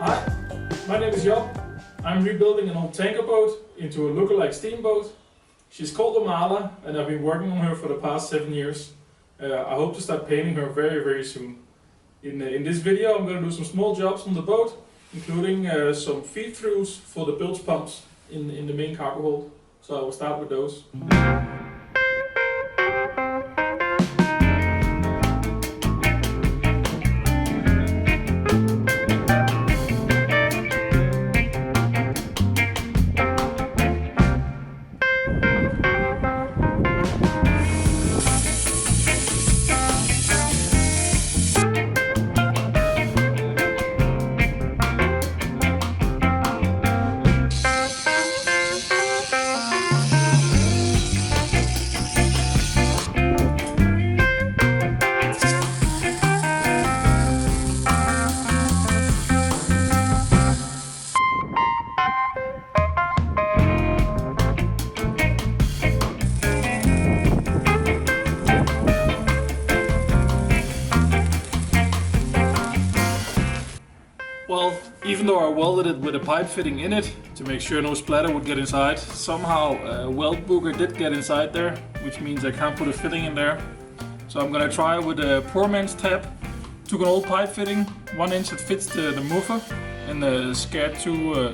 Hi, my name is Job. I'm rebuilding an old tanker boat into a lookalike steamboat. She's called Omala and I've been working on her for the past 7 years. I hope to start painting her very soon. In this video I'm going to do some small jobs on the boat, including some feed-throughs for the bilge pumps in the main cargo hold. So I will start with those. Well, even though I welded it with a pipe fitting in it to make sure no splatter would get inside, somehow a weld booger did get inside there, which means I can't put a fitting in there. So I'm gonna try with a poor man's tap. Took an old pipe fitting, 1 inch that fits the muffler, and scared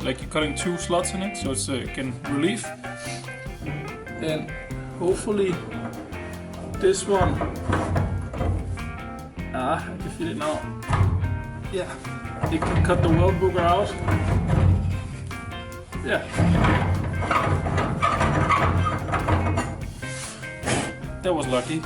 like you're cutting 2 slots in it, so it can relieve. Then hopefully this one, I can fit it now. Yeah. You can cut the weld booger out. Yeah. That was lucky.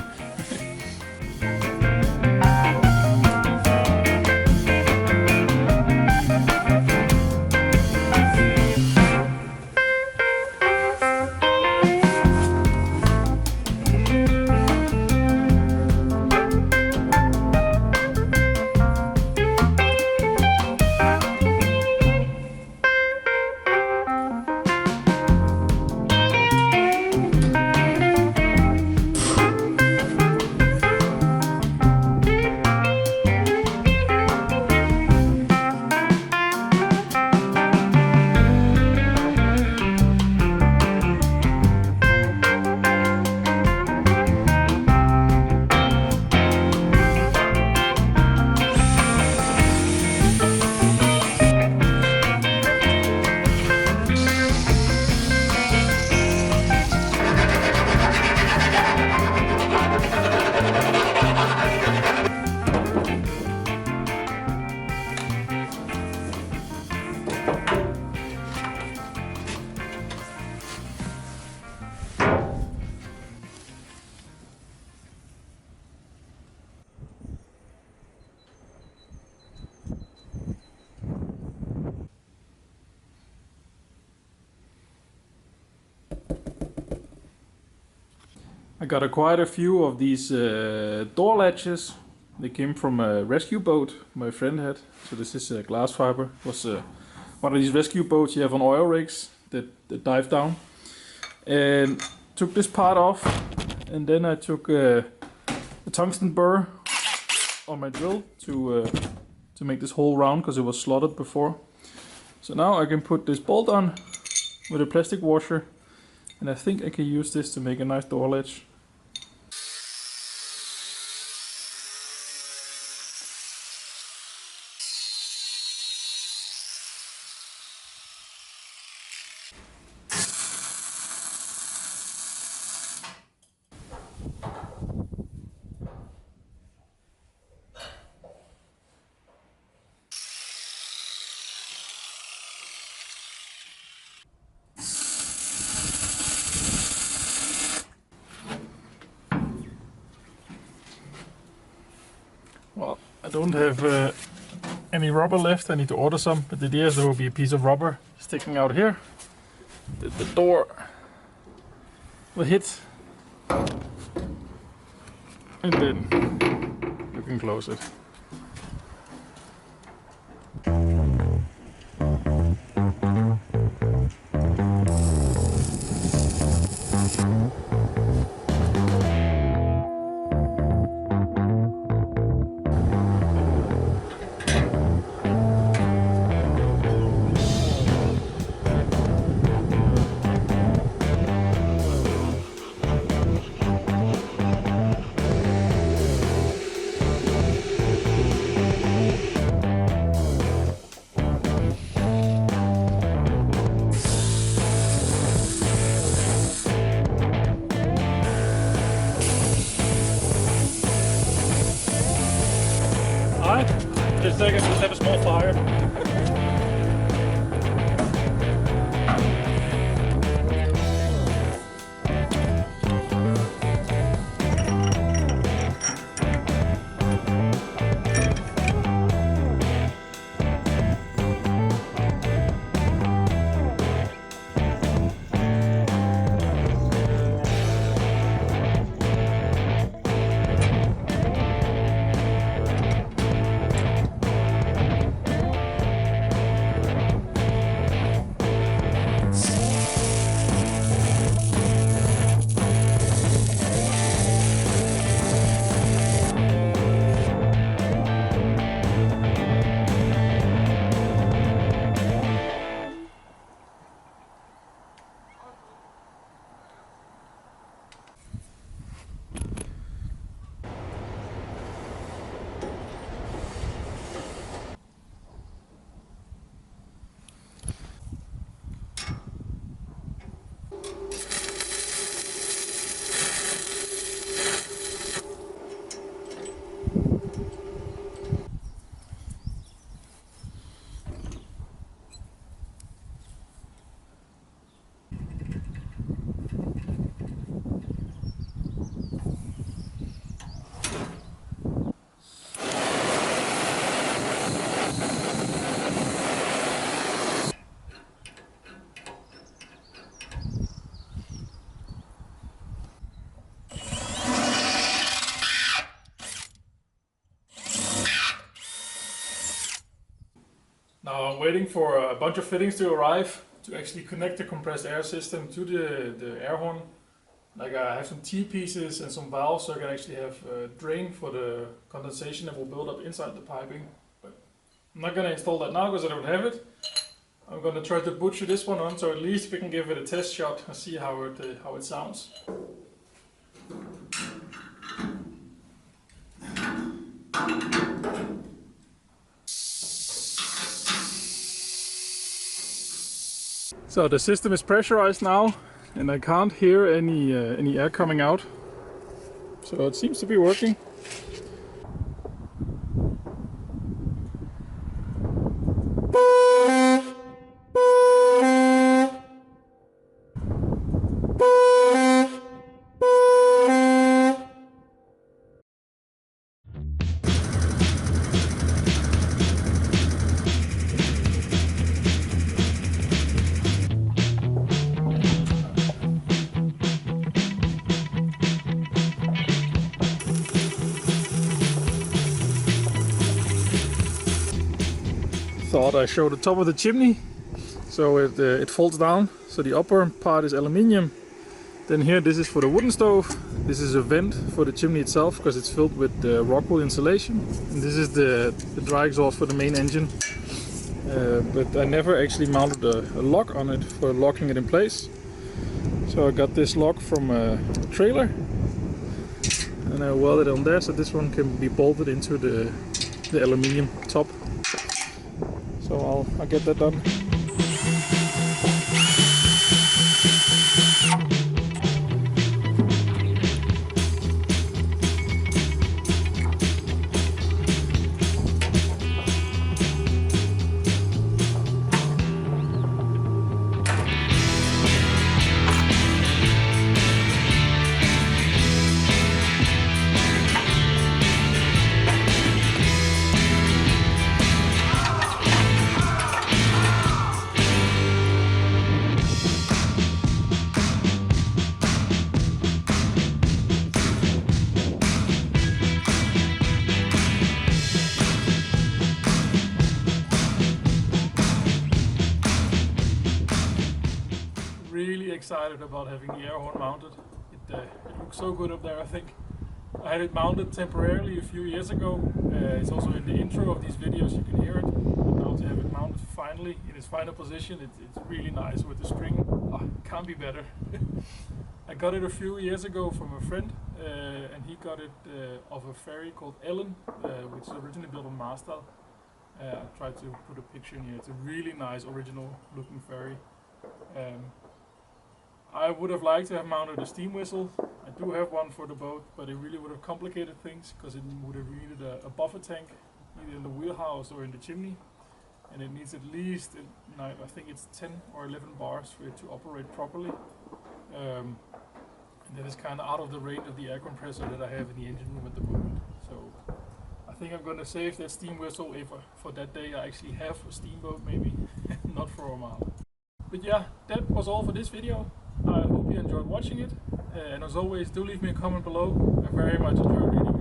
I got quite a few of these door latches. They came from a rescue boat my friend had. So this is glass fiber. It was one of these rescue boats you have on oil rigs that dive down. And took this part off, and then I took a tungsten burr on my drill to make this hole round because it was slotted before. So now I can put this bolt on with a plastic washer. And I think I can use this to make a nice door latch. Well, I don't have any rubber left. I need to order some, but the idea is there will be a piece of rubber sticking out here. The door will hit, and then you can close it. second, just have a small fire. Now I'm waiting for a bunch of fittings to arrive to actually connect the compressed air system to the air horn. Like I have some T-pieces and some valves so I can actually have a drain for the condensation that will build up inside the piping. But I'm not going to install that now because I don't have it. I'm going to try to butcher this one on so at least we can give it a test shot and see how it sounds. So the system is pressurized now and I can't hear any air coming out. So it seems to be working. Thought I showed the top of the chimney, so it folds down. So the upper part is aluminium. Then here, this is for the wooden stove. This is a vent for the chimney itself because it's filled with rock wool insulation. And this is the dry exhaust for the main engine. But I never actually mounted a lock on it for locking it in place. So I got this lock from a trailer and I welded it on there, so this one can be bolted into the aluminium top. So I'll get that done. Really excited about having the air horn mounted. It looks so good up there, I think. I had it mounted temporarily a few years ago. It's also in the intro of these videos, you can hear it. But now to have it mounted finally in its final position, it's really nice with the string. Oh, can't be better. I got it a few years ago from a friend, and he got it off a ferry called Ellen, which is originally built on Marstal. I tried to put a picture in here. It's a really nice original looking ferry. I would have liked to have mounted a steam whistle. I do have one for the boat, but it really would have complicated things because it would have needed a buffer tank either in the wheelhouse or in the chimney, and it needs at least, I think it's 10 or 11 bars for it to operate properly. And that is kind of out of the range of the air compressor that I have in the engine room at the moment. So I think I'm going to save that steam whistle if for that day I actually have a steamboat maybe, not for Omala. But yeah, that was all for this video. I hope you enjoyed watching it, and as always, do leave me a comment below. I very much enjoyed reading